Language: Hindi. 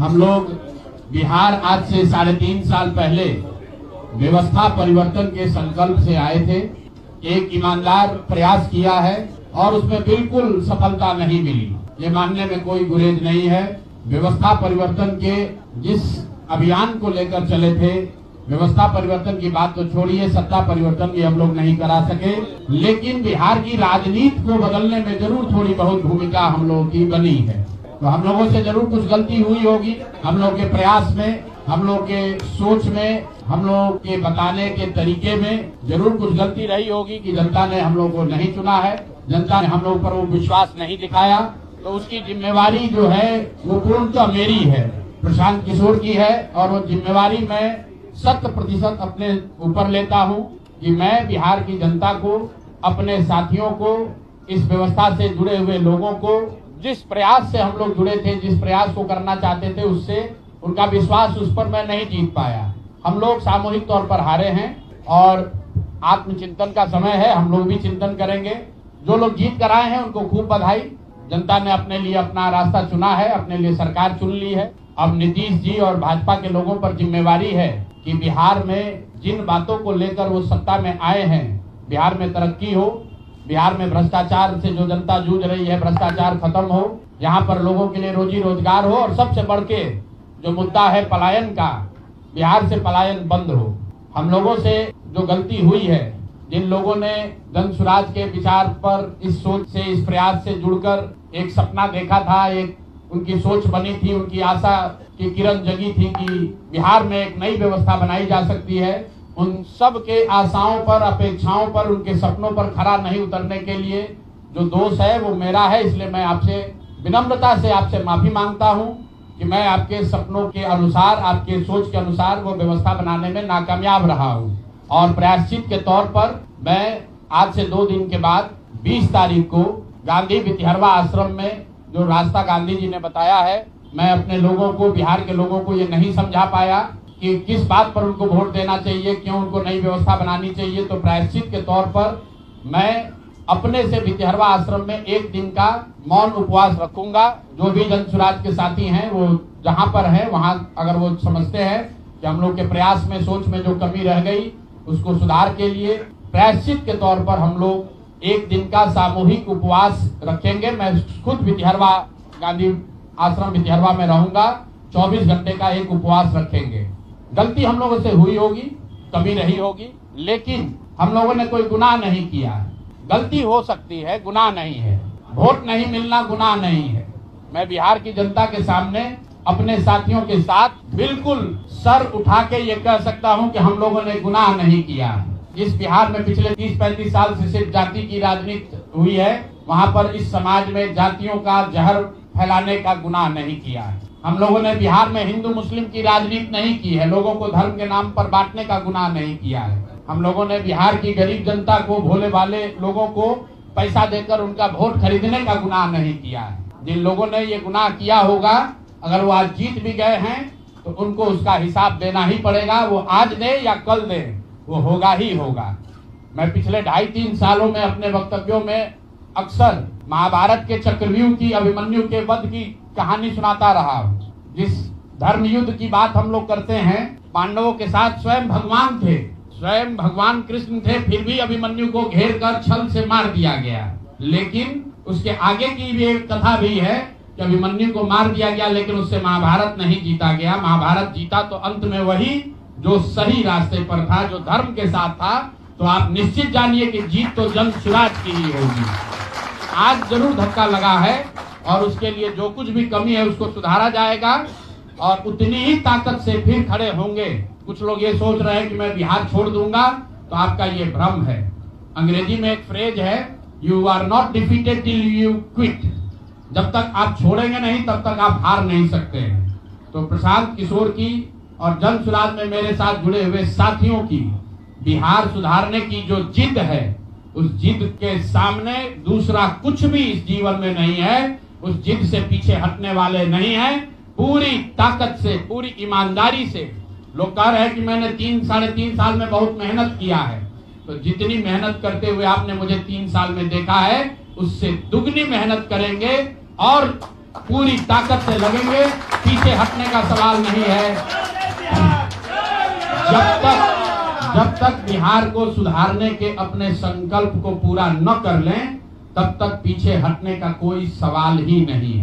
हम लोग बिहार आज से 3.5 साल पहले व्यवस्था परिवर्तन के संकल्प से आए थे। एक ईमानदार प्रयास किया है और उसमें बिल्कुल सफलता नहीं मिली, ये मानने में कोई गुरेज नहीं है। व्यवस्था परिवर्तन के जिस अभियान को लेकर चले थे, व्यवस्था परिवर्तन की बात तो छोड़िए, सत्ता परिवर्तन भी हम लोग नहीं करा सके, लेकिन बिहार की राजनीति को बदलने में जरूर थोड़ी बहुत भूमिका हम लोगों की बनी है। तो हम लोगों से जरूर कुछ गलती हुई होगी, हम लोग के प्रयास में, हम लोग के सोच में, हम लोग के बताने के तरीके में जरूर कुछ गलती रही होगी कि जनता ने हम लोग को नहीं चुना है, जनता ने हम लोग पर वो विश्वास नहीं दिखाया। तो उसकी जिम्मेवारी जो है वो पूर्णतः मेरी है, प्रशांत किशोर की है, और वो जिम्मेवारी मैं 100% अपने ऊपर लेता हूं कि मैं बिहार की जनता को, अपने साथियों को, इस व्यवस्था से जुड़े हुए लोगों को, जिस प्रयास से हम लोग जुड़े थे, जिस प्रयास को करना चाहते थे, उससे उनका विश्वास उस पर मैं नहीं जीत पाया। हम लोग सामूहिक तौर पर हारे हैं और आत्मचिंतन का समय है, हम लोग भी चिंतन करेंगे। जो लोग जीत कर आए हैं उनको खूब बधाई, जनता ने अपने लिए अपना रास्ता चुना है, अपने लिए सरकार चुन ली है। अब नीतीश जी और भाजपा के लोगों पर जिम्मेवारी है कि बिहार में जिन बातों को लेकर वो सत्ता में आए हैं, बिहार में तरक्की हो, बिहार में भ्रष्टाचार से जो जनता जूझ रही है, भ्रष्टाचार खत्म हो, यहाँ पर लोगों के लिए रोजी रोजगार हो, और सबसे बढ़ के जो मुद्दा है पलायन का, बिहार से पलायन बंद हो। हम लोगों से जो गलती हुई है, जिन लोगों ने जन स्वराज के विचार पर, इस सोच से, इस प्रयास से जुड़कर एक सपना देखा था, एक उनकी सोच बनी थी, उनकी आशा की किरण जगी थी कि बिहार में एक नई व्यवस्था बनाई जा सकती है, उन सब के आशाओं पर, अपेक्षाओं पर, उनके सपनों पर खरा नहीं उतरने के लिए जो दोष है वो मेरा है। इसलिए मैं आपसे विनम्रता से आपसे माफी मांगता हूं कि मैं आपके सपनों के अनुसार, आपके सोच के अनुसार वो व्यवस्था बनाने में नाकामयाब रहा हूं। और प्रायश्चित के तौर पर मैं आज से 2 दिन के बाद 20 तारीख को गांधी वितिहरवा आश्रम में, जो रास्ता गांधी जी ने बताया है, मैं अपने लोगों को, बिहार के लोगों को ये नहीं समझा पाया कि किस बात पर उनको वोट देना चाहिए, क्यों उनको नई व्यवस्था बनानी चाहिए। तो प्रायश्चित के तौर पर मैं अपने से वितिहरवा आश्रम में 1 दिन का मौन उपवास रखूंगा। जो भी जन स्वराज के साथी हैं वो जहां पर है वहां, अगर वो समझते हैं कि हम लोग के प्रयास में, सोच में जो कमी रह गई, उसको सुधार के लिए प्रायश्चित के तौर पर हम लोग 1 दिन का सामूहिक उपवास रखेंगे। मैं खुद वितिहरवा, गांधी आश्रम वितिहरवा में रहूंगा, 24 घंटे का एक उपवास रखेंगे। गलती हम लोगों से हुई होगी, कमी रही होगी, लेकिन हम लोगों ने कोई गुनाह नहीं किया। गलती हो सकती है, गुनाह नहीं है। वोट नहीं मिलना गुनाह नहीं है। मैं बिहार की जनता के सामने अपने साथियों के साथ बिल्कुल सर उठा के ये कह सकता हूं कि हम लोगों ने गुनाह नहीं किया। जिस बिहार में पिछले 30-35 साल से सिर्फ जाति की राजनीति हुई है, वहां पर इस समाज में जातियों का जहर फैलाने का गुनाह नहीं किया है। हम लोगों ने बिहार में हिंदू मुस्लिम की राजनीति नहीं की है, लोगों को धर्म के नाम पर बांटने का गुनाह नहीं किया है। हम लोगों ने बिहार की गरीब जनता को, भोले वाले लोगों को पैसा देकर उनका वोट खरीदने का गुनाह नहीं किया है। जिन लोगों ने ये गुनाह किया होगा, अगर वो आज जीत भी गए हैं तो उनको उसका हिसाब देना ही पड़ेगा। वो आज दे या कल दे, वो होगा ही होगा। मैं पिछले 2.5-3 सालों में अपने वक्तव्यों में अक्सर महाभारत के चक्रव्यूह की, अभिमन्यु के वध की कहानी सुनाता रहा हूँ। जिस धर्म युद्ध की बात हम लोग करते हैं, पांडवों के साथ स्वयं भगवान थे, स्वयं भगवान कृष्ण थे, फिर भी अभिमन्यु को घेर कर छल से मार दिया गया। लेकिन उसके आगे की भी एक कथा भी है कि अभिमन्यु को मार दिया गया, लेकिन उससे महाभारत नहीं जीता गया। महाभारत जीता तो अंत में वही जो सही रास्ते पर था, जो धर्म के साथ था। तो आप निश्चित जानिए कि जीत तो जन स्वराज की ही होगी। आज जरूर धक्का लगा है और उसके लिए जो कुछ भी कमी है उसको सुधारा जाएगा और उतनी ही ताकत से फिर खड़े होंगे। कुछ लोग ये सोच रहे हैं कि मैं बिहार छोड़ दूंगा, तो आपका ये भ्रम है। अंग्रेजी में एक फ्रेज है, you are not defeated till you quit. जब तक आप छोड़ेंगे नहीं तब तक आप हार नहीं सकते हैं। तो प्रशांत किशोर की और जन स्वराज में मेरे साथ जुड़े हुए साथियों की बिहार सुधारने की जो जिद है, उस जिद के सामने दूसरा कुछ भी इस जीवन में नहीं है। उस जिद से पीछे हटने वाले नहीं है। पूरी ताकत से, पूरी ईमानदारी से। लोग कह रहे हैं कि मैंने 3-3.5 साल में बहुत मेहनत किया है, तो जितनी मेहनत करते हुए आपने मुझे 3 साल में देखा है, उससे दुगनी मेहनत करेंगे और पूरी ताकत से लगेंगे, पीछे हटने का सवाल नहीं है। जब तक बिहार को सुधारने के अपने संकल्प को पूरा न कर लें, तब तक पीछे हटने का कोई सवाल ही नहीं है।